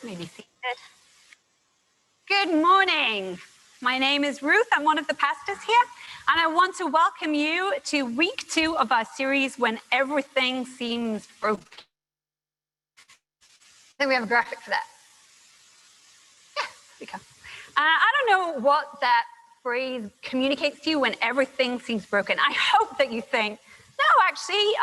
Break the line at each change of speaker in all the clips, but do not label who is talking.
Maybe seated. Good morning. My name is Ruth. I'm one of the pastors here, and I want to welcome you to week 2 of our series, When Everything Seems Broken. I think we have a graphic for that. Yeah, we can. I don't know what that phrase communicates to you, when everything seems broken. I hope that you think, no, actually,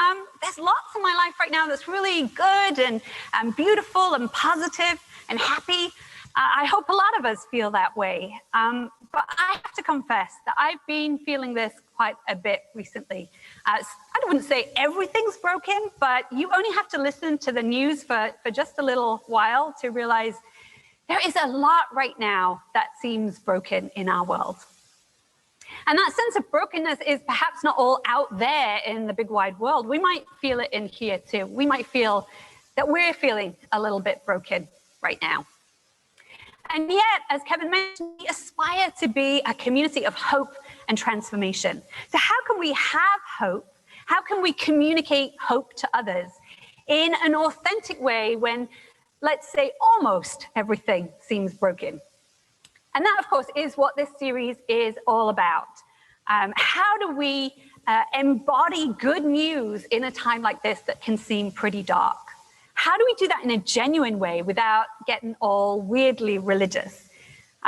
there's lots in my life right now that's really good and beautiful and positive and happy. I hope a lot of us feel that way. But I have to confess that I've been feeling this quite a bit recently. I wouldn't say everything's broken, but you only have to listen to the news for just a little while to realize there is a lot right now that seems broken in our world. And that sense of brokenness is perhaps not all out there in the big wide world. We might feel it in here too. We might feel that we're feeling a little bit broken right now. And yet, as Kevin mentioned, we aspire to be a community of hope and transformation. So how can we have hope? How can we communicate hope to others in an authentic way when, let's say, almost everything seems broken? And that, of course, is what this series is all about. How do we embody good news in a time like this that can seem pretty dark? How do we do that in a genuine way without getting all weirdly religious?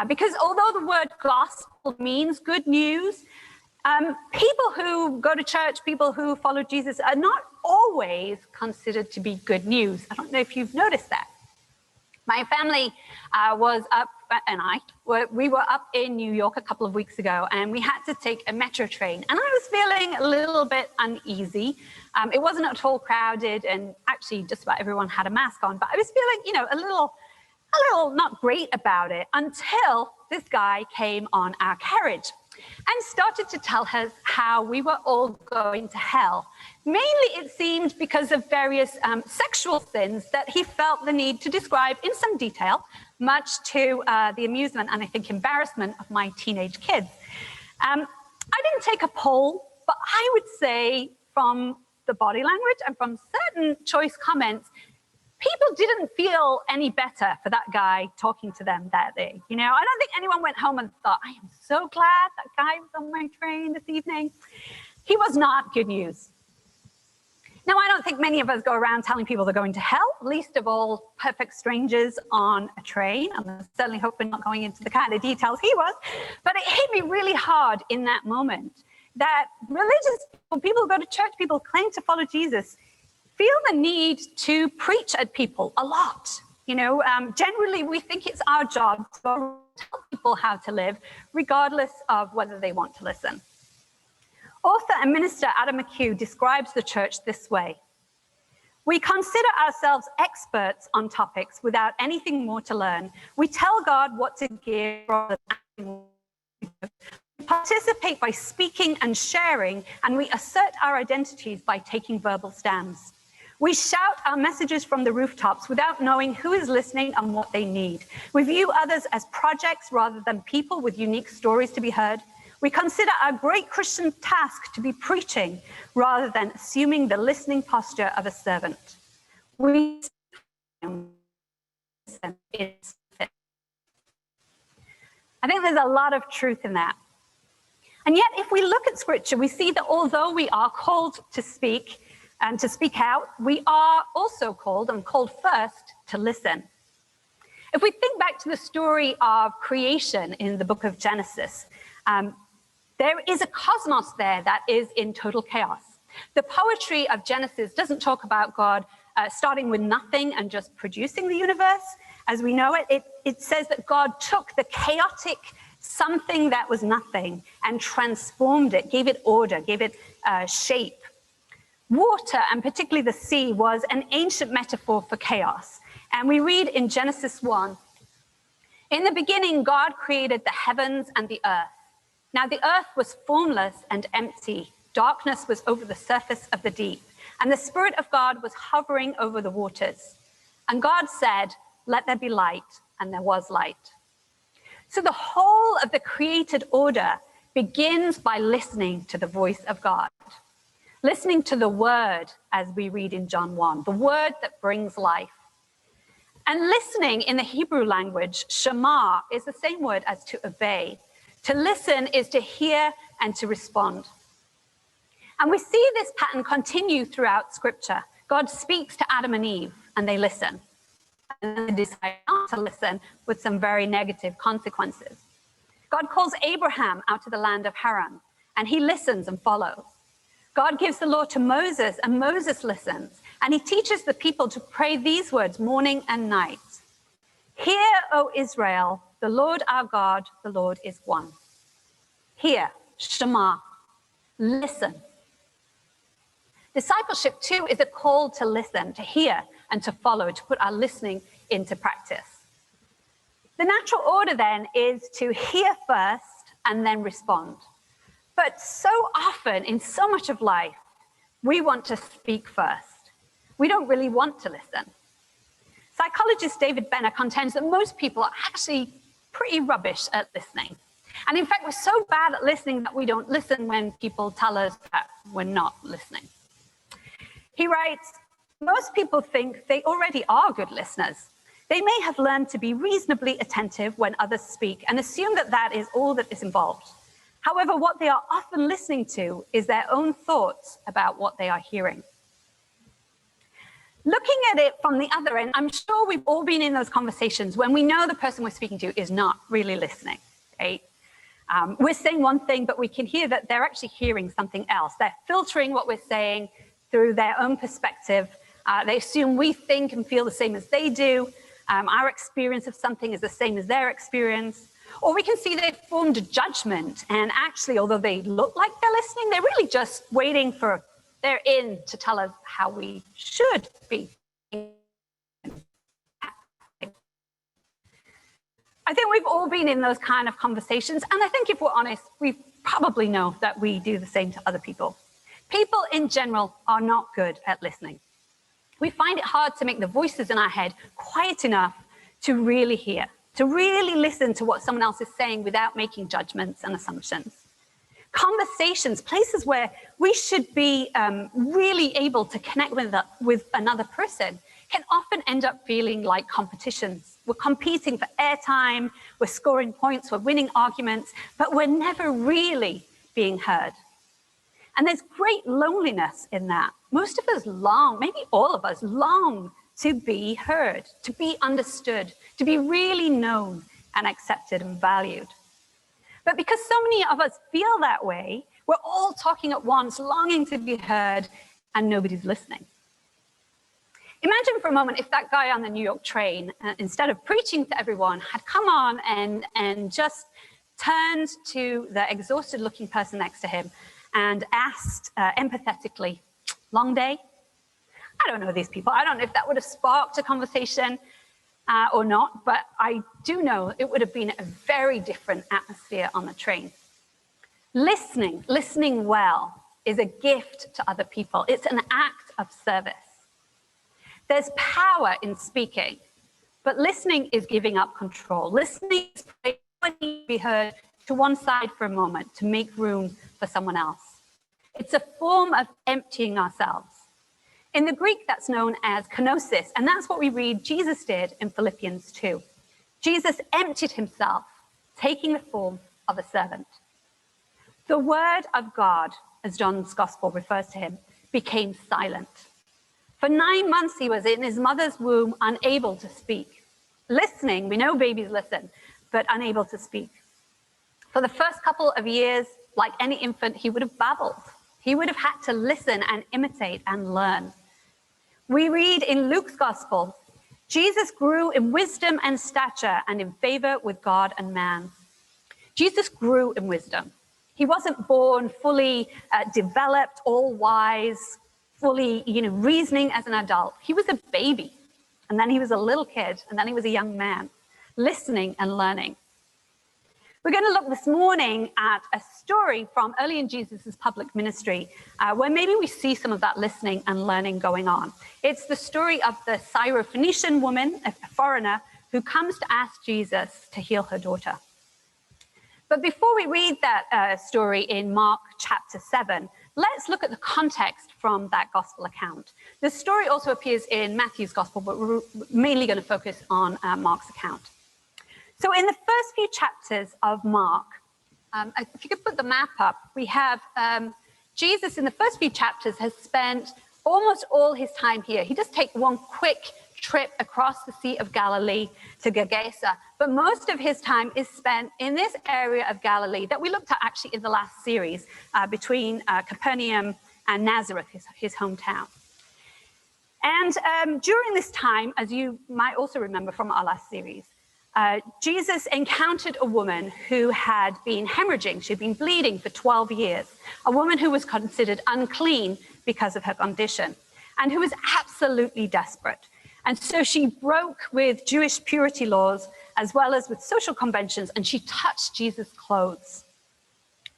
Because although the word gospel means good news, people who go to church, people who follow Jesus are not always considered to be good news. I don't know if you've noticed that. My family was up, and we were up in New York a couple of weeks ago, and we had to take a metro train. And I was feeling a little bit uneasy. It wasn't at all crowded, and actually just about everyone had a mask on. But I was feeling, a little not great about it until this guy came on our carriage and started to tell us how we were all going to hell. Mainly, it seemed because of various sexual sins that he felt the need to describe in some detail, much to the amusement and I think embarrassment of my teenage kids. I didn't take a poll, but I would say from the body language and from certain choice comments, people didn't feel any better for that guy talking to them that day. I don't think anyone went home and thought, I am so glad that guy was on my train this evening. He was not good news. Now, I don't think many of us go around telling people they're going to hell, least of all perfect strangers on a train. I'm certainly hoping not going into the kind of details he was. But it hit me really hard in that moment that religious people who go to church, people who claim to follow Jesus, feel the need to preach at people a lot. Generally, we think it's our job to tell people how to live, regardless of whether they want to listen. Author and minister Adam McHugh describes the church this way: we consider ourselves experts on topics without anything more to learn. We tell God what to give rather than we participate by speaking and sharing, and we assert our identities by taking verbal stands. We shout our messages from the rooftops without knowing who is listening and what they need. We view others as projects rather than people with unique stories to be heard. We consider our great Christian task to be preaching rather than assuming the listening posture of a servant. I think there's a lot of truth in that. And yet, if we look at Scripture, we see that although we are called to speak and to speak out, we are also called first to listen. If we think back to the story of creation in the book of Genesis, there is a cosmos there that is in total chaos. The poetry of Genesis doesn't talk about God starting with nothing and just producing the universe as we know it. It says that God took the chaotic something that was nothing and transformed it, gave it order, gave it shape. Water, and particularly the sea, was an ancient metaphor for chaos. And we read in Genesis 1, in the beginning, God created the heavens and the earth. Now the earth was formless and empty. Darkness was over the surface of the deep, and the Spirit of God was hovering over the waters. And God said, let there be light, and there was light. So the whole of the created order begins by listening to the voice of God. Listening to the word, as we read in John 1, the word that brings life. And listening in the Hebrew language, shema, is the same word as to obey. To listen is to hear and to respond. And we see this pattern continue throughout Scripture. God speaks to Adam and Eve, and they listen. And then they decide not to listen, with some very negative consequences. God calls Abraham out to the land of Haran, and he listens and follows. God gives the law to Moses, and Moses listens, and he teaches the people to pray these words morning and night. Hear, O Israel, the Lord our God, the Lord is one. Hear, Shema, listen. Discipleship, too, is a call to listen, to hear, and to follow, to put our listening into practice. The natural order, then, is to hear first and then respond. But so often, in so much of life, we want to speak first. We don't really want to listen. Psychologist David Benner contends that most people are actually pretty rubbish at listening. And in fact, we're so bad at listening that we don't listen when people tell us that we're not listening. He writes, most people think they already are good listeners. They may have learned to be reasonably attentive when others speak and assume that that is all that is involved. However, what they are often listening to is their own thoughts about what they are hearing. Looking at it from the other end, I'm sure we've all been in those conversations when we know the person we're speaking to is not really listening, right? We're saying one thing, but we can hear that they're actually hearing something else. They're filtering what we're saying through their own perspective. They assume we think and feel the same as they do. Our experience of something is the same as their experience. Or we can see they've formed a judgment, and actually, although they look like they're listening, they're really just waiting for their in to tell us how we should be. I think we've all been in those kind of conversations, and I think if we're honest, we probably know that we do the same to other people. People in general are not good at listening. We find it hard to make the voices in our head quiet enough to really hear, to really listen to what someone else is saying without making judgments and assumptions. Conversations, places where we should be really able to connect with another person, can often end up feeling like competitions. We're competing for airtime, we're scoring points, we're winning arguments, but we're never really being heard. And there's great loneliness in that. Most of us long, maybe all of us long to be heard, to be understood, to be really known and accepted and valued. But because so many of us feel that way, we're all talking at once, longing to be heard, and nobody's listening. Imagine for a moment if that guy on the New York train, instead of preaching to everyone, had come on and just turned to the exhausted-looking person next to him and asked empathetically, "Long day?" I don't know these people. I don't know if that would have sparked a conversation or not, but I do know it would have been a very different atmosphere on the train. Listening well, is a gift to other people. It's an act of service. There's power in speaking, but listening is giving up control. Listening is putting to be heard to one side for a moment to make room for someone else. It's a form of emptying ourselves. In the Greek, that's known as kenosis, and that's what we read Jesus did in Philippians 2. Jesus emptied himself, taking the form of a servant. The word of God, as John's gospel refers to him, became silent. For 9 months, he was in his mother's womb, unable to speak. Listening, we know babies listen, but unable to speak. For the first couple of years, like any infant, he would have babbled. He would have had to listen and imitate and learn. We read in Luke's gospel, Jesus grew in wisdom and stature and in favor with God and man. Jesus grew in wisdom. He wasn't born fully developed, all wise, fully, reasoning as an adult. He was a baby, and then he was a little kid, and then he was a young man, listening and learning. We're going to look this morning at a story from early in Jesus' public ministry, where maybe we see some of that listening and learning going on. It's the story of the Syrophoenician woman, a foreigner, who comes to ask Jesus to heal her daughter. But before we read that story in Mark chapter 7, let's look at the context from that gospel account. The story also appears in Matthew's gospel, but we're mainly going to focus on Mark's account. So in the first few chapters of Mark, if you could put the map up, we have Jesus in the first few chapters has spent almost all his time here. He just takes one quick trip across the Sea of Galilee to Gergesa, but most of his time is spent in this area of Galilee that we looked at actually in the last series, between Capernaum and Nazareth, his hometown. And during this time, as you might also remember from our last series, Jesus encountered a woman who had been hemorrhaging. She'd been bleeding for 12 years, a woman who was considered unclean because of her condition, and who was absolutely desperate. And so she broke with Jewish purity laws as well as with social conventions, and she touched Jesus' clothes,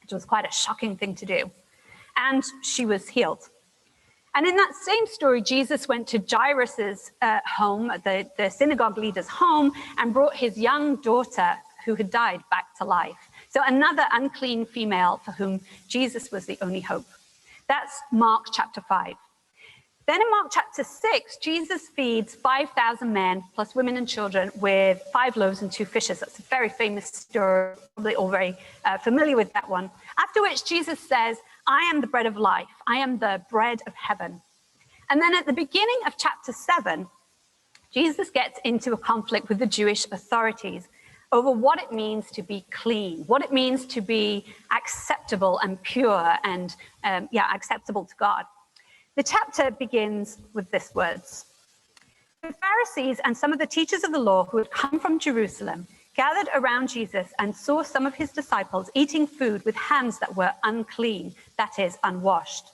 which was quite a shocking thing to do. And she was healed. And in that same story, Jesus went to Jairus' home, the synagogue leader's home, and brought his young daughter who had died back to life. So another unclean female for whom Jesus was the only hope. That's Mark chapter 5. Then in Mark chapter 6, Jesus feeds 5,000 men, plus women and children, with 5 loaves and 2 fishes. That's a very famous story, probably all very familiar with that one. After which Jesus says, I am the bread of life. I am the bread of heaven. And then at the beginning of chapter 7, Jesus gets into a conflict with the Jewish authorities over what it means to be clean, what it means to be acceptable and pure and, acceptable to God. The chapter begins with these words. The Pharisees and some of the teachers of the law who had come from Jerusalem gathered around Jesus and saw some of his disciples eating food with hands that were unclean, that is, unwashed.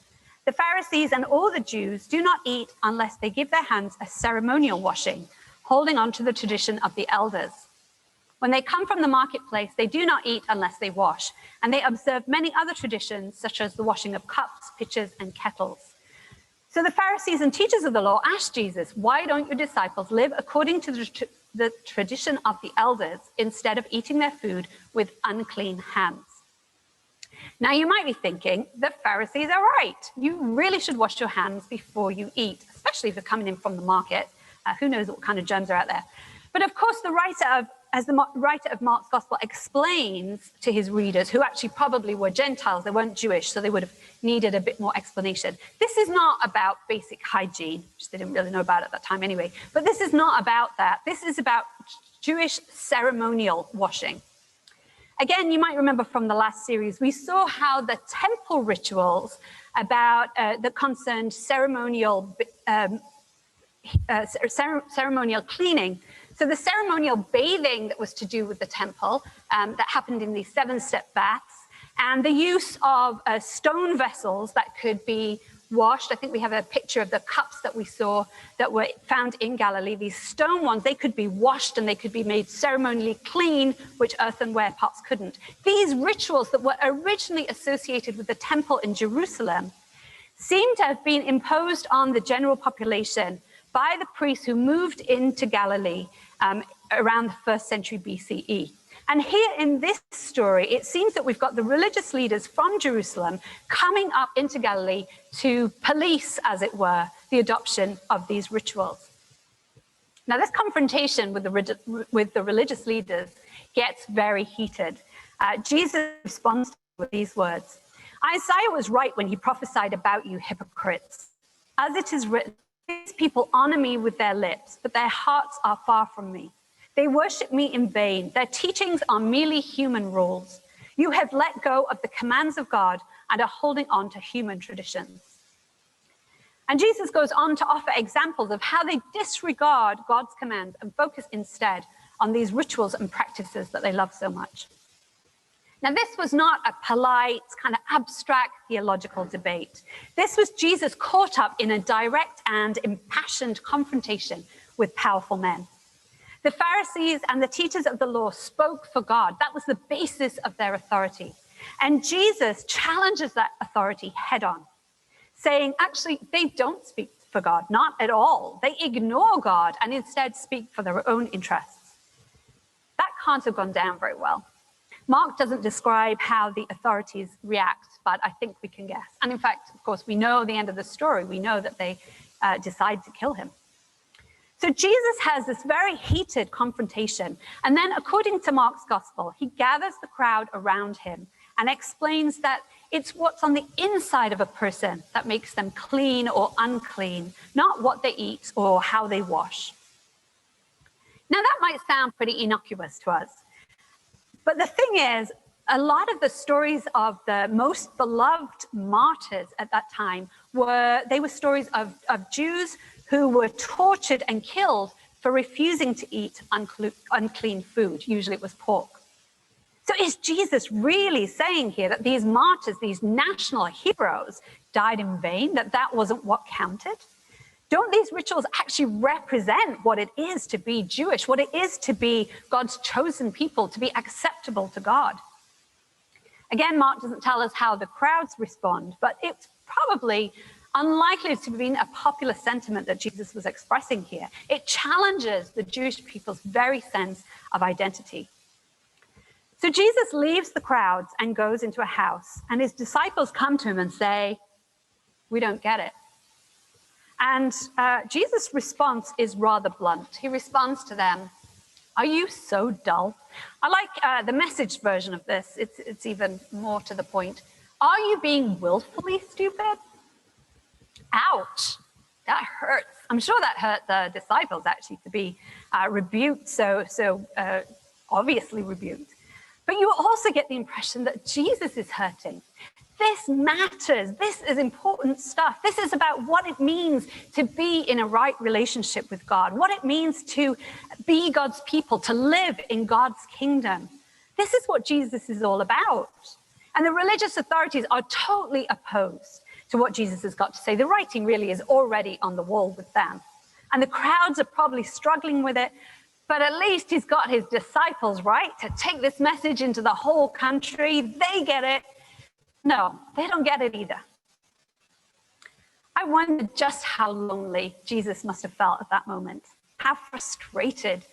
The Pharisees and all the Jews do not eat unless they give their hands a ceremonial washing, holding on to the tradition of the elders. When they come from the marketplace, they do not eat unless they wash, and they observe many other traditions, such as the washing of cups, pitchers, and kettles. So the Pharisees and teachers of the law asked Jesus, why don't your disciples live according to the tradition of the elders instead of eating their food with unclean hands? Now you might be thinking, the Pharisees are right. You really should wash your hands before you eat, especially if you're coming in from the market. Who knows what kind of germs are out there. But of course, the writer of Mark's gospel explains to his readers, who actually probably were Gentiles, they weren't Jewish, so they would have needed a bit more explanation. This is not about basic hygiene, which they didn't really know about at that time anyway, but this is not about that. This is about Jewish ceremonial washing. Again, you might remember from the last series, we saw how the temple rituals that concerned ceremonial cleaning. So the ceremonial bathing that was to do with the temple, that happened in these 7-step baths, and the use of stone vessels that could be washed. I think we have a picture of the cups that we saw that were found in Galilee. These stone ones, they could be washed and they could be made ceremonially clean, which earthenware pots couldn't. These rituals that were originally associated with the temple in Jerusalem seem to have been imposed on the general population by the priests who moved into Galilee around the 1st century BCE. And here in this story, it seems that we've got the religious leaders from Jerusalem coming up into Galilee to police, as it were, the adoption of these rituals. Now, this confrontation with the religious leaders gets very heated. Jesus responds with these words. Isaiah was right when he prophesied about you hypocrites. As it is written, these people honor me with their lips, but their hearts are far from me. They worship me in vain. Their teachings are merely human rules. You have let go of the commands of God and are holding on to human traditions. And Jesus goes on to offer examples of how they disregard God's commands and focus instead on these rituals and practices that they love so much. Now, this was not a polite, kind of abstract theological debate. This was Jesus caught up in a direct and impassioned confrontation with powerful men. The Pharisees and the teachers of the law spoke for God. That was the basis of their authority. And Jesus challenges that authority head on, saying, actually, they don't speak for God, not at all. They ignore God and instead speak for their own interests. That can't have gone down very well. Mark doesn't describe how the authorities react, but I think we can guess. And in fact, of course, we know the end of the story. We know that they decide to kill him. So Jesus has this very heated confrontation. And then according to Mark's gospel, he gathers the crowd around him and explains that it's what's on the inside of a person that makes them clean or unclean, not what they eat or how they wash. Now that might sound pretty innocuous to us. But the thing is, a lot of the stories of the most beloved martyrs at that time were stories of Jews who were tortured and killed for refusing to eat unclean food. Usually it was pork. So is Jesus really saying here that these martyrs, these national heroes, died in vain, that wasn't what counted? Don't these rituals actually represent what it is to be Jewish, what it is to be God's chosen people, to be acceptable to God? Again, Mark doesn't tell us how the crowds respond, but it's probably unlikely to have been a popular sentiment that Jesus was expressing here. It challenges the Jewish people's very sense of identity. So Jesus leaves the crowds and goes into a house, and his disciples come to him and say, "We don't get it." And Jesus' response is rather blunt. He responds to them, "Are you so dull?" I like the Message version of this. It's even more to the point. "Are you being willfully stupid?" Ouch, that hurts. I'm sure that hurt the disciples actually to be rebuked, so obviously rebuked. But you also get the impression that Jesus is hurting. This matters. This is important stuff. This is about what it means to be in a right relationship with God, what it means to be God's people, to live in God's kingdom. This is what Jesus is all about. And the religious authorities are totally opposed to what Jesus has got to say. The writing really is already on the wall with them. And the crowds are probably struggling with it, but at least he's got his disciples, right, to take this message into the whole country. They get it. No, they don't get it either. I wonder just how lonely Jesus must have felt at that moment, how frustrated,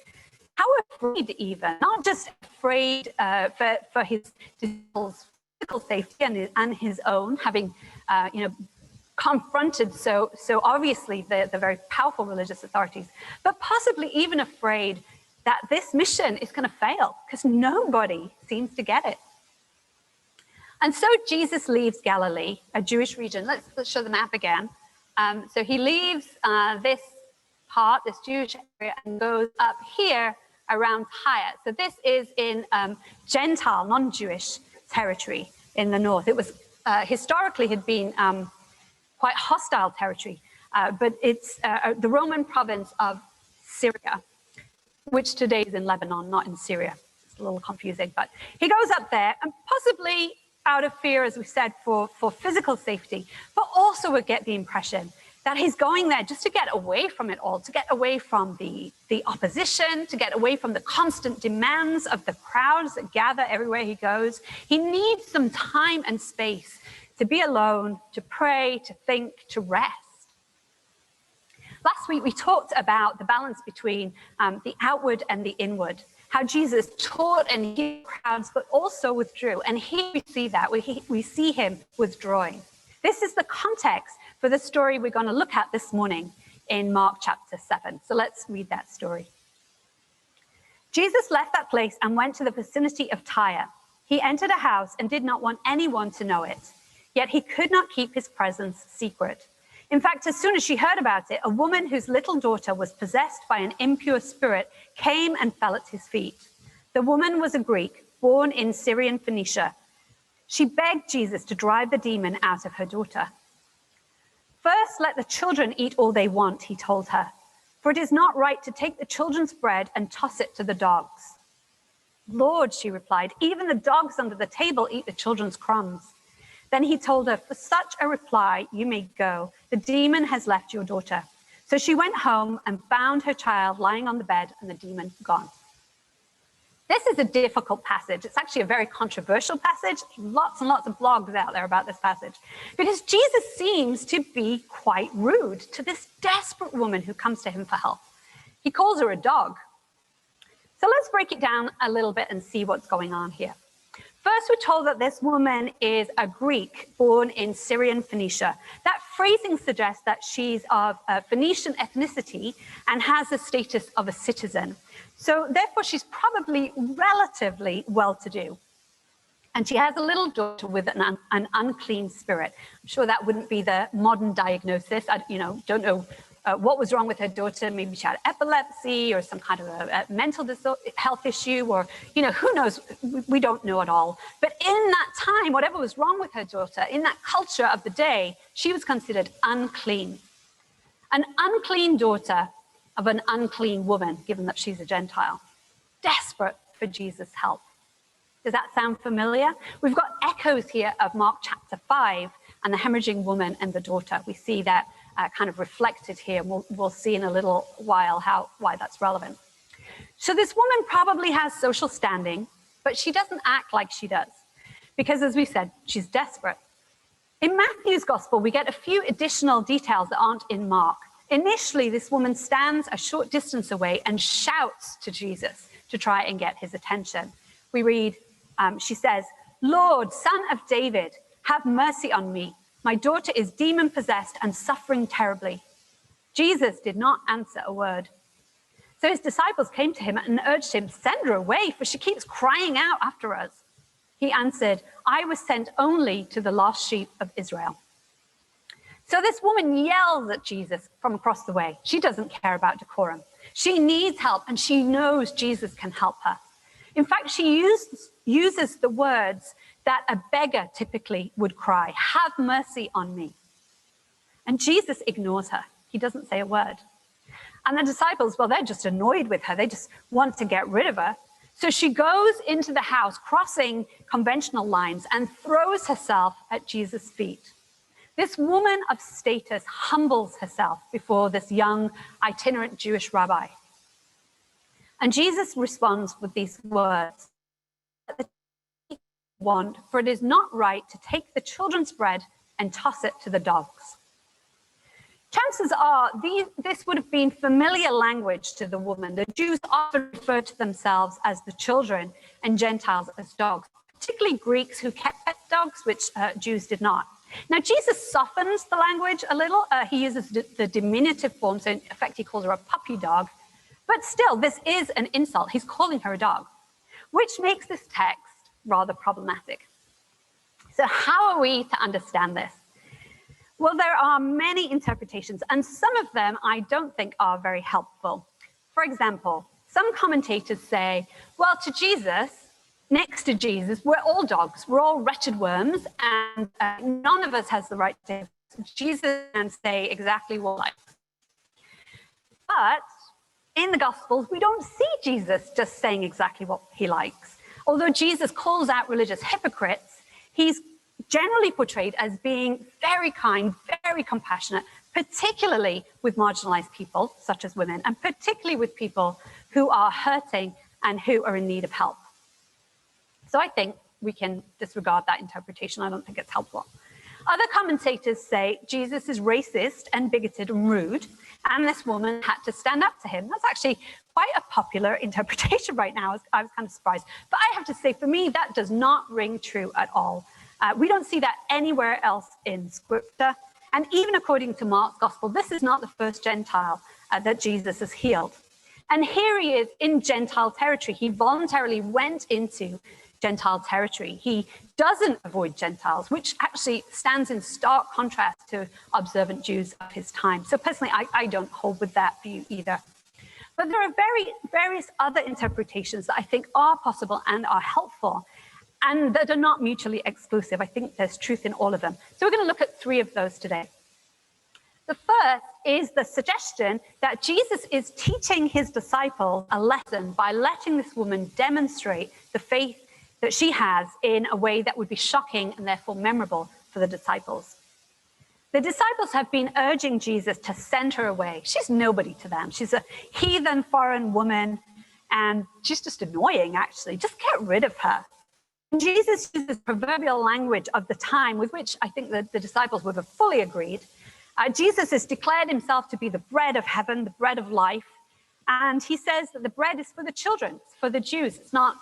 how afraid even, not just afraid for his disciples' physical safety and his own, having confronted so obviously the very powerful religious authorities, but possibly even afraid that this mission is going to fail because nobody seems to get it. And so Jesus leaves Galilee, a Jewish region. Let's show the map again. So he leaves this part, this Jewish area, and goes up here around Tyre. So this is in Gentile, non-Jewish territory in the north. It was historically had been quite hostile territory, but it's the Roman province of Syria, which today is in Lebanon, not in Syria. It's a little confusing, but he goes up there and possibly out of fear, as we said, for physical safety, but also we get the impression that he's going there just to get away from it all, to get away from the opposition, to get away from the constant demands of the crowds that gather everywhere he goes. He needs some time and space to be alone, to pray, to think, to rest. Last week, we talked about the balance between the outward and the inward, how Jesus taught and healed crowds, but also withdrew. And here we see that. We see him withdrawing. This is the context for the story we're going to look at this morning in Mark chapter 7. So let's read that story. Jesus left that place and went to the vicinity of Tyre. He entered a house and did not want anyone to know it. Yet he could not keep his presence secret. In fact, as soon as she heard about it, a woman whose little daughter was possessed by an impure spirit came and fell at his feet. The woman was a Greek, born in Syrian Phoenicia. She begged Jesus to drive the demon out of her daughter. "First, let the children eat all they want," he told her, "for it is not right to take the children's bread and toss it to the dogs." "Lord," she replied, "even the dogs under the table eat the children's crumbs." Then he told her, "For such a reply, you may go. The demon has left your daughter." So she went home and found her child lying on the bed and the demon gone. This is a difficult passage. It's actually a very controversial passage. Lots and lots of blogs out there about this passage, because Jesus seems to be quite rude to this desperate woman who comes to him for help. He calls her a dog. So let's break it down a little bit and see what's going on here. First, we're told that this woman is a Greek born in Syrian Phoenicia. That phrasing suggests that she's of Phoenician ethnicity and has the status of a citizen. So therefore, she's probably relatively well-to-do. And she has a little daughter with an unclean spirit. I'm sure that wouldn't be the modern diagnosis. I don't know what was wrong with her daughter. Maybe she had epilepsy or some kind of a mental health issue, or, who knows? We don't know at all. But in that time, whatever was wrong with her daughter, in that culture of the day, she was considered unclean. An unclean daughter of an unclean woman, given that she's a Gentile, desperate for Jesus' help. Does that sound familiar? We've got echoes here of Mark chapter 5 and the hemorrhaging woman and the daughter. We see that kind of reflected here. We'll see in a little while why that's relevant. So this woman probably has social standing, but she doesn't act like she does, because as we said, she's desperate. In Matthew's gospel, we get a few additional details that aren't in Mark. Initially, this woman stands a short distance away and shouts to Jesus to try and get his attention. We read, she says, "Lord, Son of David, have mercy on me. My daughter is demon-possessed and suffering terribly." Jesus did not answer a word. So his disciples came to him and urged him, "Send her away, for she keeps crying out after us." He answered, "I was sent only to the lost sheep of Israel." So this woman yells at Jesus from across the way. She doesn't care about decorum. She needs help, and she knows Jesus can help her. In fact, she uses the words that a beggar typically would cry, "Have mercy on me." And Jesus ignores her. He doesn't say a word. And the disciples, well, they're just annoyed with her. They just want to get rid of her. So she goes into the house, crossing conventional lines, and throws herself at Jesus' feet. This woman of status humbles herself before this young itinerant Jewish rabbi. And Jesus responds with these words, "For it is not right to take the children's bread and toss it to the dogs." Chances are this would have been familiar language to the woman. The Jews often refer to themselves as the children and Gentiles as dogs, particularly Greeks who kept pet dogs, which Jews did not. Now, Jesus softens the language a little. He uses the diminutive form, so in effect, he calls her a puppy dog. But still, this is an insult. He's calling her a dog, which makes this text rather problematic. So how are we to understand this? Well, there are many interpretations, and some of them I don't think are very helpful. For example, some commentators say, well, next to Jesus, we're all dogs. We're all wretched worms, and none of us has the right to Jesus and say exactly what he likes. But in the Gospels, we don't see Jesus just saying exactly what he likes. Although Jesus calls out religious hypocrites, he's generally portrayed as being very kind, very compassionate, particularly with marginalized people, such as women, and particularly with people who are hurting and who are in need of help. So I think we can disregard that interpretation. I don't think it's helpful. Other commentators say Jesus is racist and bigoted and rude, and this woman had to stand up to him. That's actually quite a popular interpretation right now. I was kind of surprised. But I have to say, for me, that does not ring true at all. We don't see that anywhere else in Scripture. And even according to Mark's Gospel, this is not the first Gentile that Jesus has healed. And here he is in Gentile territory. He voluntarily went into Gentile territory. He doesn't avoid Gentiles, which actually stands in stark contrast to observant Jews of his time. So personally, I don't hold with that view either. But there are various other interpretations that I think are possible and are helpful, and that are not mutually exclusive. I think there's truth in all of them. So we're going to look at 3 of those today. The first is the suggestion that Jesus is teaching his disciples a lesson by letting this woman demonstrate the faith that she has in a way that would be shocking and therefore memorable for the disciples. The disciples have been urging Jesus to send her away. She's nobody to them. She's a heathen foreign woman, and she's just annoying, actually. Just get rid of her. And Jesus uses proverbial language of the time with which I think that the disciples would have fully agreed. Jesus has declared himself to be the bread of heaven, the bread of life. And he says that the bread is for the children, it's for the Jews. It's not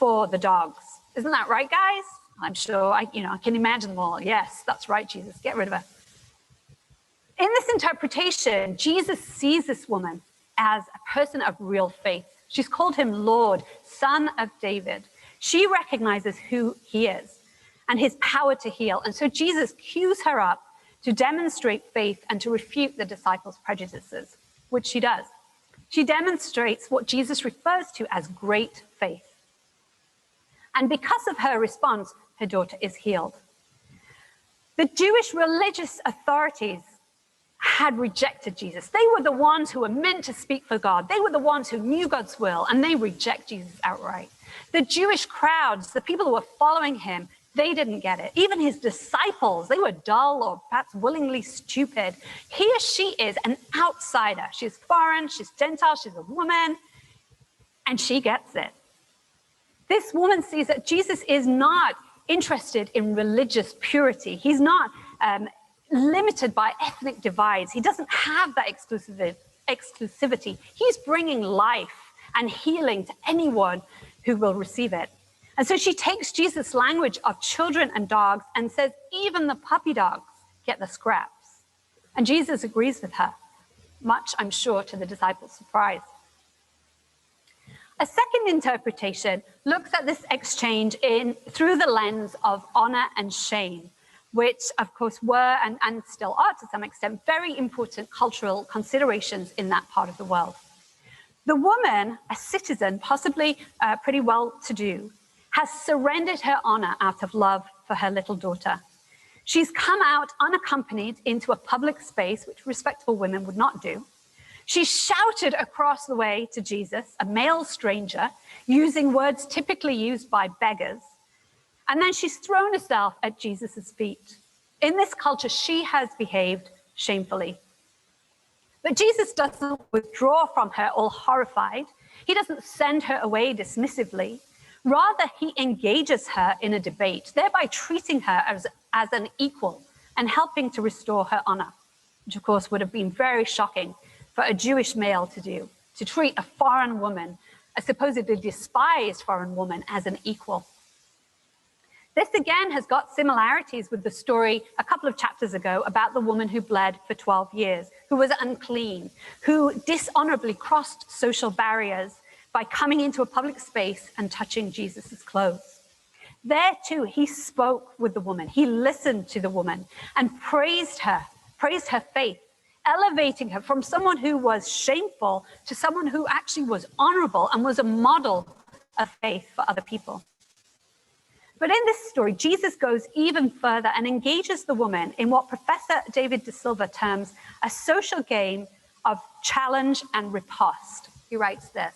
for the dogs. Isn't that right, guys? I'm sure, I can imagine them all. Yes, that's right, Jesus, get rid of her. In this interpretation, Jesus sees this woman as a person of real faith. She's called him Lord, Son of David. She recognizes who he is and his power to heal. And so Jesus cues her up to demonstrate faith and to refute the disciples' prejudices, which she does. She demonstrates what Jesus refers to as great faith. And because of her response, her daughter is healed. The Jewish religious authorities had rejected Jesus. They were the ones who were meant to speak for God. They were the ones who knew God's will, and they reject Jesus outright. The Jewish crowds, the people who were following him, they didn't get it. Even his disciples, they were dull or perhaps willingly stupid. Here she is, an outsider. She's foreign, she's Gentile, she's a woman, and she gets it. This woman sees that Jesus is not interested in religious purity. He's not limited by ethnic divides. He doesn't have that exclusivity. He's bringing life and healing to anyone who will receive it. And so she takes Jesus' language of children and dogs and says, even the puppy dogs get the scraps. And Jesus agrees with her, much, I'm sure, to the disciples' surprise. A second interpretation looks at this exchange through the lens of honor and shame, which, of course, were and still are, to some extent, very important cultural considerations in that part of the world. The woman, a citizen, possibly pretty well-to-do, has surrendered her honor out of love for her little daughter. She's come out unaccompanied into a public space, which respectable women would not do. She shouted across the way to Jesus, a male stranger, using words typically used by beggars. And then she's thrown herself at Jesus' feet. In this culture, she has behaved shamefully. But Jesus doesn't withdraw from her all horrified. He doesn't send her away dismissively. Rather, he engages her in a debate, thereby treating her as an equal and helping to restore her honor, which of course would have been very shocking for a Jewish male to do, to treat a foreign woman, a supposedly despised foreign woman, as an equal. This again has got similarities with the story a couple of chapters ago about the woman who bled for 12 years, who was unclean, who dishonorably crossed social barriers by coming into a public space and touching Jesus's clothes. There too, he spoke with the woman. He listened to the woman and praised her faith, elevating her from someone who was shameful to someone who actually was honorable and was a model of faith for other people. But in this story, Jesus goes even further and engages the woman in what Professor David De Silva terms a social game of challenge and riposte. He writes this: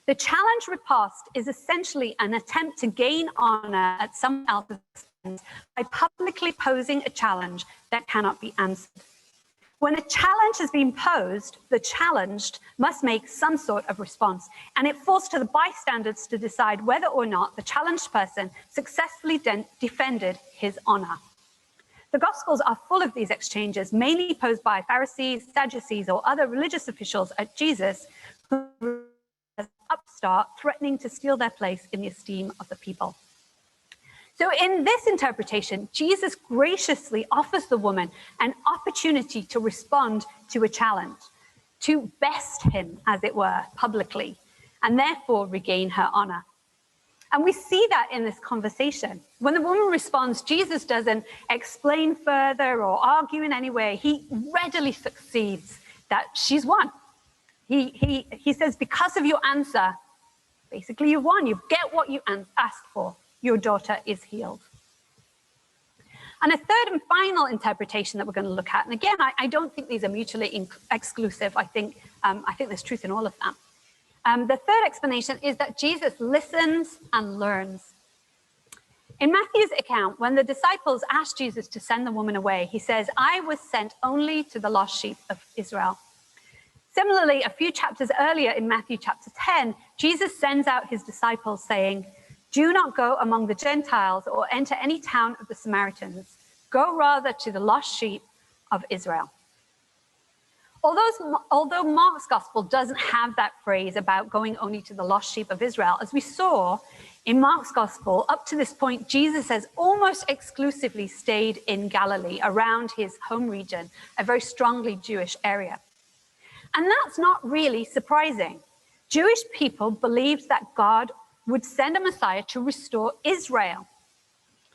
the challenge riposte is essentially an attempt to gain honor at someone else's expense by publicly posing a challenge that cannot be answered. When a challenge has been posed, the challenged must make some sort of response, and it falls to the bystanders to decide whether or not the challenged person successfully defended his honor. The Gospels are full of these exchanges, mainly posed by Pharisees, Sadducees, or other religious officials at Jesus, who were an upstart threatening to steal their place in the esteem of the people. So in this interpretation, Jesus graciously offers the woman an opportunity to respond to a challenge, to best him, as it were, publicly, and therefore regain her honor. And we see that in this conversation. When the woman responds, Jesus doesn't explain further or argue in any way. He readily succeeds that she's won. He says, because of your answer, basically you've won. You get what you asked for. Your daughter is healed. And a third and final interpretation that we're going to look at, and again, I don't think these are mutually exclusive. I think there's truth in all of them. The third explanation is that Jesus listens and learns. In Matthew's account, when the disciples asked Jesus to send the woman away, he says, I was sent only to the lost sheep of Israel. Similarly, a few chapters earlier in Matthew chapter 10, Jesus sends out his disciples saying, do not go among the Gentiles or enter any town of the Samaritans. Go rather to the lost sheep of Israel. Although Mark's gospel doesn't have that phrase about going only to the lost sheep of Israel, as we saw in Mark's gospel, up to this point, Jesus has almost exclusively stayed in Galilee, around his home region, a very strongly Jewish area. And that's not really surprising. Jewish people believed that God would send a Messiah to restore Israel.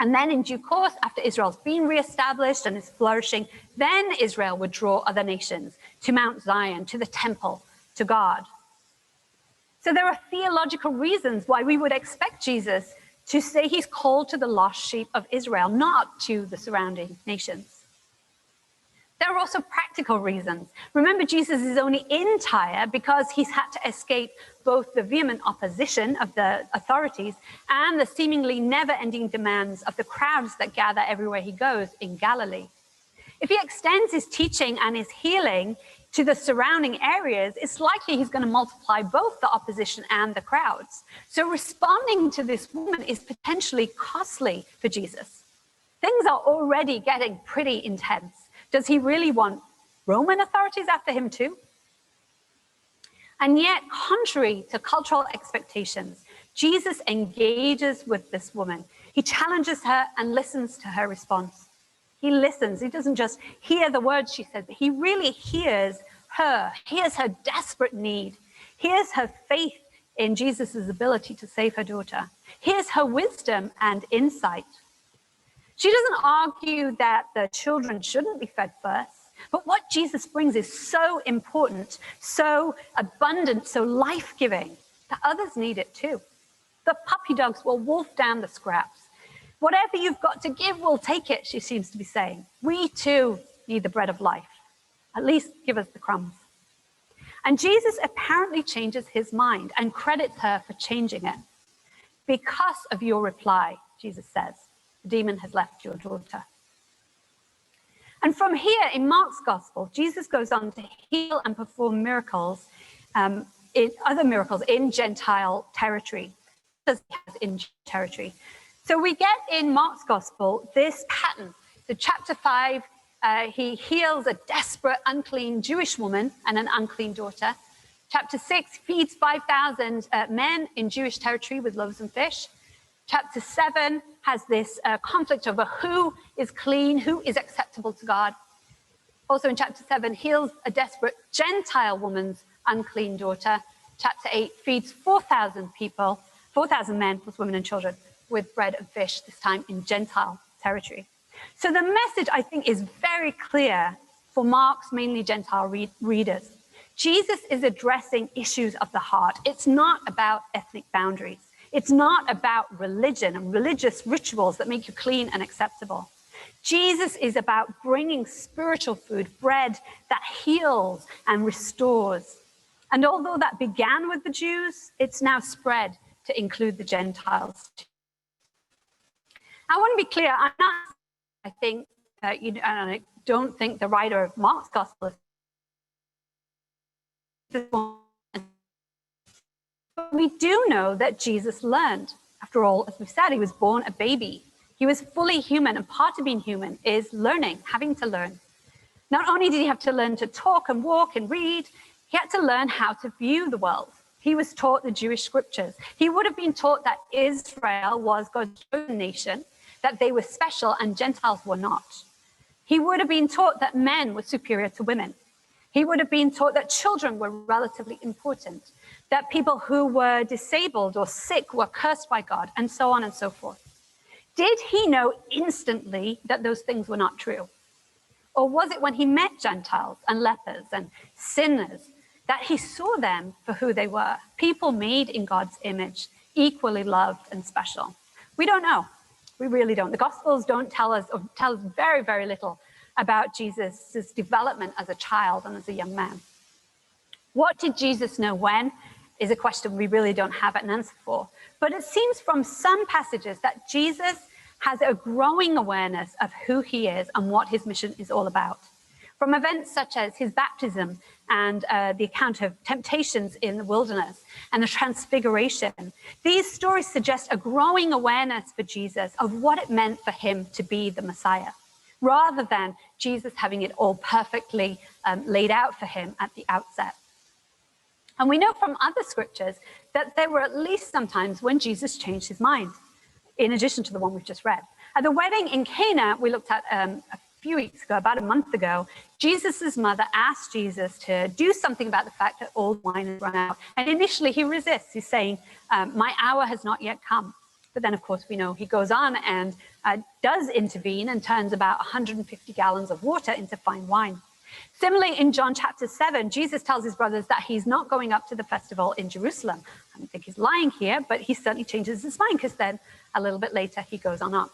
And then in due course, after Israel's been reestablished and is flourishing, then Israel would draw other nations to Mount Zion, to the temple, to God. So there are theological reasons why we would expect Jesus to say he's called to the lost sheep of Israel, not to the surrounding nations. There are also practical reasons. Remember, Jesus is only in Tyre because he's had to escape both the vehement opposition of the authorities and the seemingly never-ending demands of the crowds that gather everywhere he goes in Galilee. If he extends his teaching and his healing to the surrounding areas, it's likely he's going to multiply both the opposition and the crowds. So responding to this woman is potentially costly for Jesus. Things are already getting pretty intense. Does he really want Roman authorities after him too? And yet, contrary to cultural expectations, Jesus engages with this woman. He challenges her and listens to her response. He listens. He doesn't just hear the words she said, but he really hears her desperate need, hears her faith in Jesus' ability to save her daughter, hears her wisdom and insight. She doesn't argue that the children shouldn't be fed first, but what Jesus brings is so important, so abundant, so life-giving that others need it too. The puppy dogs will wolf down the scraps. Whatever you've got to give, we'll take it, she seems to be saying. We too need the bread of life. At least give us the crumbs. And Jesus apparently changes his mind and credits her for changing it. Because of your reply, Jesus says, the demon has left your daughter. And from here in Mark's gospel, Jesus goes on to heal and perform miracles, other miracles in Gentile territory. So we get in Mark's gospel this pattern. So chapter 5, he heals a desperate, unclean Jewish woman and an unclean daughter. Chapter 6 feeds 5,000 men in Jewish territory with loaves and fish. Chapter 7 has this conflict over who is clean, who is acceptable to God. Also in chapter 7, heals a desperate Gentile woman's unclean daughter. Chapter 8 feeds 4,000 people, 4,000 men plus women and children with bread and fish, this time in Gentile territory. So the message, I think, is very clear for Mark's mainly Gentile readers. Jesus is addressing issues of the heart. It's not about ethnic boundaries. It's not about religion and religious rituals that make you clean and acceptable. Jesus is about bringing spiritual food, bread that heals and restores. And although that began with the Jews, it's now spread to include the Gentiles. I want to be clear, I don't think the writer of Mark's gospel is. But we do know that Jesus learned. After all, as we've said, he was born a baby. He was fully human, and part of being human is learning, having to learn. Not only did he have to learn to talk and walk and read, he had to learn how to view the world. He was taught the Jewish scriptures. He would have been taught that Israel was God's chosen nation, that they were special and Gentiles were not. He would have been taught that men were superior to women. He would have been taught that children were relatively important, that people who were disabled or sick were cursed by God, and so on and so forth. Did he know instantly that those things were not true? Or was it when he met Gentiles and lepers and sinners that he saw them for who they were, people made in God's image, equally loved and special? We don't know. We really don't. The Gospels don't tell us, or tell us very, very little about Jesus' development as a child and as a young man. What did Jesus know when is a question we really don't have an answer for. But it seems from some passages that Jesus has a growing awareness of who he is and what his mission is all about. From events such as his baptism and the account of temptations in the wilderness and the transfiguration, these stories suggest a growing awareness for Jesus of what it meant for him to be the Messiah, rather than Jesus having it all perfectly laid out for him at the outset. And we know from other scriptures that there were at least some times when Jesus changed his mind, in addition to the one we've just read. At the wedding in Cana, we looked at a few weeks ago, about a month ago, Jesus's mother asked Jesus to do something about the fact that all wine has run out. And initially he resists. He's saying, my hour has not yet come. But then, of course, we know he goes on and does intervene and turns about 150 gallons of water into fine wine. Similarly, in John chapter 7, Jesus tells his brothers that he's not going up to the festival in Jerusalem. I don't think he's lying here, but he certainly changes his mind because then a little bit later he goes on up.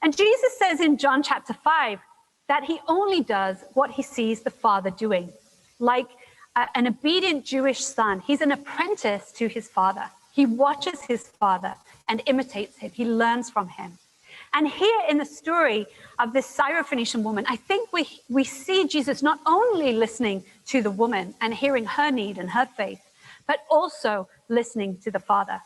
And Jesus says in John chapter 5 that he only does what he sees the Father doing. Like an obedient Jewish son, he's an apprentice to his father. He watches his father and imitates him. He learns from him. And here in the story of this Syrophoenician woman, I think we see Jesus not only listening to the woman and hearing her need and her faith, but also listening to the Father.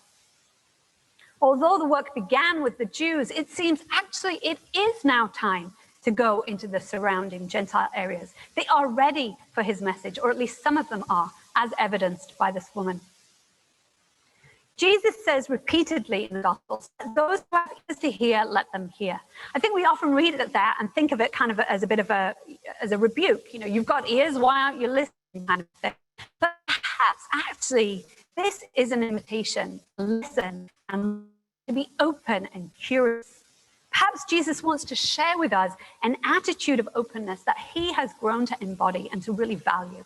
Although the work began with the Jews, it seems actually it is now time to go into the surrounding Gentile areas. They are ready for his message, or at least some of them are, as evidenced by this woman. Jesus says repeatedly in the Gospels, those who have ears to hear, let them hear. I think we often read it that and think of it kind of as a bit of as a rebuke. You know, you've got ears, why aren't you listening, kind of thing. But perhaps actually this is an invitation to listen and to be open and curious. Perhaps Jesus wants to share with us an attitude of openness that he has grown to embody and to really value.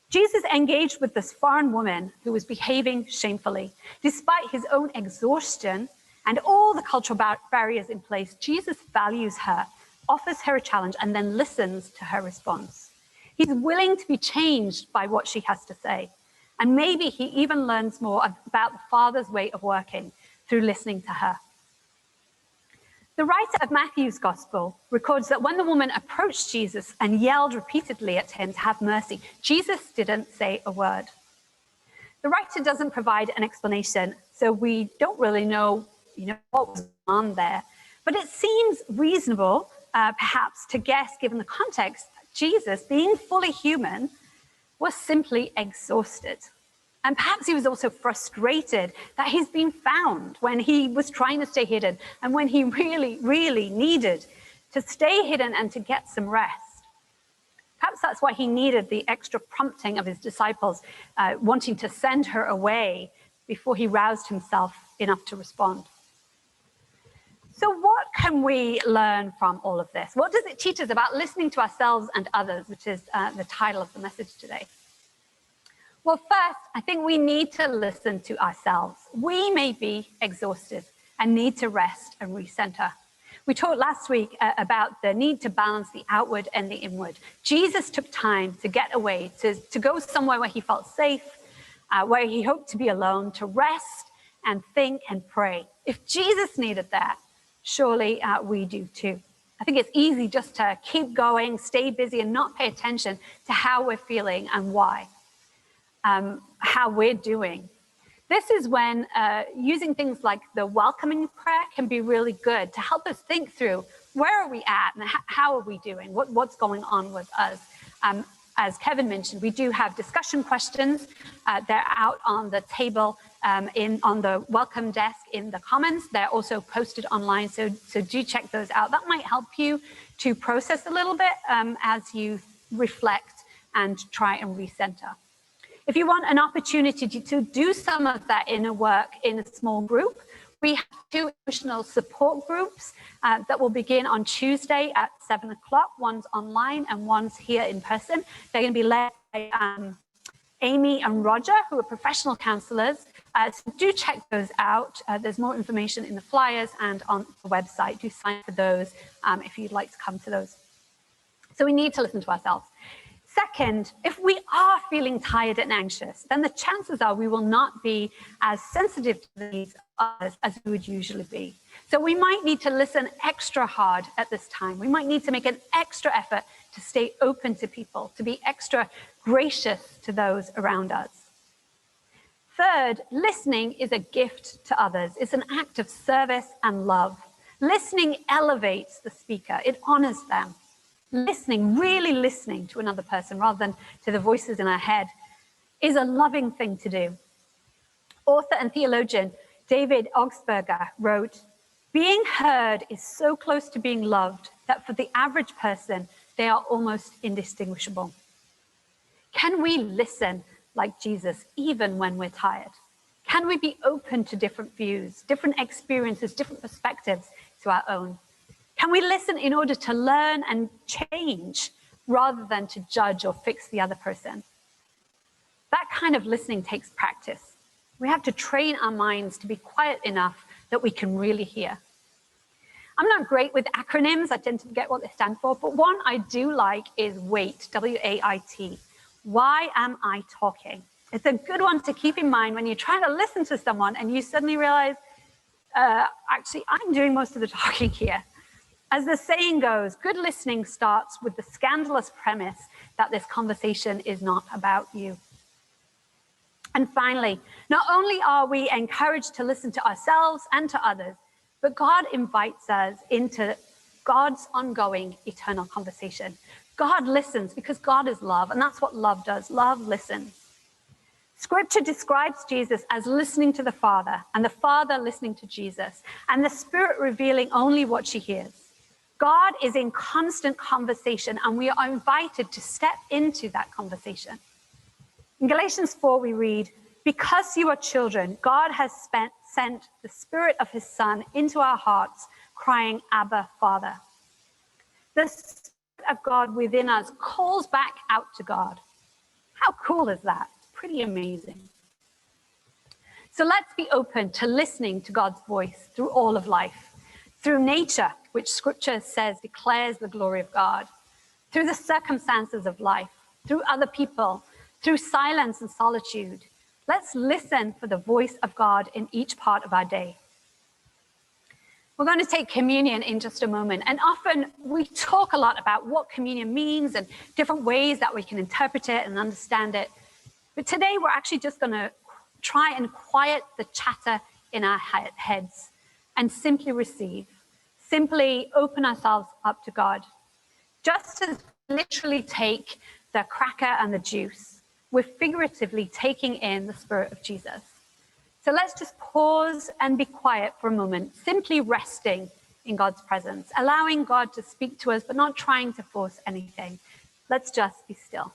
Jesus engaged with this foreign woman who was behaving shamefully. Despite his own exhaustion and all the cultural barriers in place, Jesus values her, offers her a challenge, and then listens to her response. He's willing to be changed by what she has to say. And maybe he even learns more about the Father's way of working through listening to her. The writer of Matthew's Gospel records that when the woman approached Jesus and yelled repeatedly at him to have mercy, Jesus didn't say a word. The writer doesn't provide an explanation, so we don't really know, what was on there. But it seems reasonable, perhaps, to guess, given the context, that Jesus, being fully human, was simply exhausted. And perhaps he was also frustrated that he's been found when he was trying to stay hidden and when he really, really needed to stay hidden and to get some rest. Perhaps that's why he needed the extra prompting of his disciples, wanting to send her away before he roused himself enough to respond. So what can we learn from all of this? What does it teach us about listening to ourselves and others, which is the title of the message today? Well, first, I think we need to listen to ourselves. We may be exhausted and need to rest and recenter. We talked last week about the need to balance the outward and the inward. Jesus took time to get away, to go somewhere where he felt safe, where he hoped to be alone, to rest and think and pray. If Jesus needed that, surely we do too. I think it's easy just to keep going, stay busy, and not pay attention to how we're feeling and why. How we're doing. This is when using things like the welcoming prayer can be really good to help us think through where are we at and how are we doing, what's going on with us. As Kevin mentioned, we do have discussion questions. They're out on the table on the welcome desk in the Commons. They're also posted online, so do check those out. That might help you to process a little bit as you reflect and try and recenter. If you want an opportunity to do some of that inner work in a small group, we have 2 emotional support groups that will begin on Tuesday at 7 o'clock. One's online and one's here in person. They're going to be led by Amy and Roger, who are professional counselors. So do check those out. There's more information in the flyers and on the website. Do sign up for those if you'd like to come to those. So we need to listen to ourselves. Second, if we are feeling tired and anxious, then the chances are we will not be as sensitive to the needs of others as we would usually be. So we might need to listen extra hard at this time. We might need to make an extra effort to stay open to people, to be extra gracious to those around us. Third, listening is a gift to others. It's an act of service and love. Listening elevates the speaker. It honors them. Listening, really listening to another person rather than to the voices in our head, is a loving thing to do. Author and theologian David Augsburger wrote, "Being heard is so close to being loved that for the average person, they are almost indistinguishable." Can we listen like Jesus even when we're tired? Can we be open to different views, different experiences, different perspectives to our own? Can we listen in order to learn and change rather than to judge or fix the other person? That kind of listening takes practice. We have to train our minds to be quiet enough that we can really hear. I'm not great with acronyms. I tend to forget what they stand for, but one I do like is WAIT, W-A-I-T. Why am I talking? It's a good one to keep in mind when you're trying to listen to someone and you suddenly realize, actually, I'm doing most of the talking here. As the saying goes, good listening starts with the scandalous premise that this conversation is not about you. And finally, not only are we encouraged to listen to ourselves and to others, but God invites us into God's ongoing eternal conversation. God listens because God is love, and that's what love does. Love listens. Scripture describes Jesus as listening to the Father, and the Father listening to Jesus, and the Spirit revealing only what she hears. God is in constant conversation, and we are invited to step into that conversation. In Galatians 4, we read, "Because you are children, God has sent the Spirit of his Son into our hearts, crying, Abba, Father." The Spirit of God within us calls back out to God. How cool is that? It's pretty amazing. So let's be open to listening to God's voice through all of life, through nature, which Scripture says declares the glory of God, through the circumstances of life, through other people, through silence and solitude. Let's listen for the voice of God in each part of our day. We're going to take communion in just a moment. And often we talk a lot about what communion means and different ways that we can interpret it and understand it. But today we're actually just going to try and quiet the chatter in our heads and simply receive, simply open ourselves up to God. Just as we literally take the cracker and the juice, we're figuratively taking in the Spirit of Jesus. So let's just pause and be quiet for a moment, simply resting in God's presence, allowing God to speak to us, but not trying to force anything. Let's just be still.